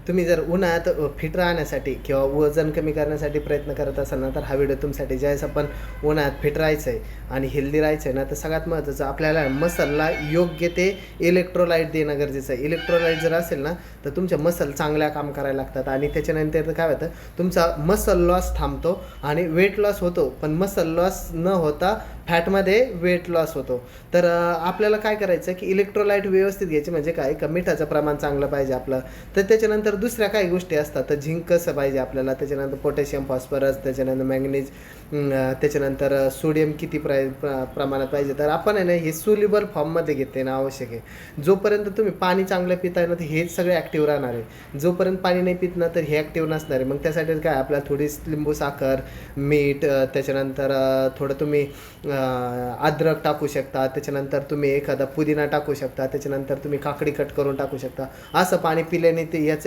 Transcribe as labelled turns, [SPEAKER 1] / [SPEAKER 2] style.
[SPEAKER 1] तुम्ही जर उन्हाळ्यात फिट राहण्यासाठी किंवा वजन कमी करण्यासाठी प्रयत्न करत असाल ना, तर हा व्हिडिओ तुमच्यासाठी. ज्यावेळेस आपण उन्हाळ्यात फिट राहायचं आहे आणि हेल्दी राहायचं आहे ना, तर सगळ्यात महत्त्वाचं आपल्याला मसलला योग्य ते इलेक्ट्रोलाइट देणं गरजेचं आहे. इलेक्ट्रोलाइट जर असेल ना, तर तुमच्या मसल चांगल्या काम करायला लागतात आणि त्याच्यानंतर काय होतं, तुमचा मसल लॉस थांबतो आणि वेट लॉस होतो. पण मसल लॉस न होता फॅटमध्ये वेट लॉस होतो. तर आपल्याला काय करायचं की इलेक्ट्रोलाइट व्यवस्थित घ्यायचे. म्हणजे काय, का मिठाचं प्रमाण चांगलं पाहिजे आपलं. तर त्याच्यानंतर दुसऱ्या काही गोष्टी असतात. तर झिंक कसं पाहिजे आपल्याला, त्याच्यानंतर पोटॅशियम, फॉस्फरस, त्याच्यानंतर मॅंगनीज, त्याच्यानंतर सोडियम किती प्रमाणात पाहिजे. तर आपण आहे ना, हे सोल्युबल फॉर्ममध्ये घेते ना आवश्यक आहे. जोपर्यंत तुम्ही पाणी चांगलं पिताय ना, तर हेच सगळे ॲक्टिव्ह राहणार आहे. जोपर्यंत पाणी नाही पित ना, तर हे ॲक्टिव्ह नसणार आहे. मग त्यासाठी काय, आपल्याला थोडी लिंबू साखर, मीठ, त्याच्यानंतर थोडं तुम्ही अद्रक टाकू शकता. त्याच्यानंतर तुम्ही एखादा पुदिना टाकू शकता. त्याच्यानंतर तुम्ही काकडी कट करून टाकू शकता. असं पाणी पिल्याने ते याचं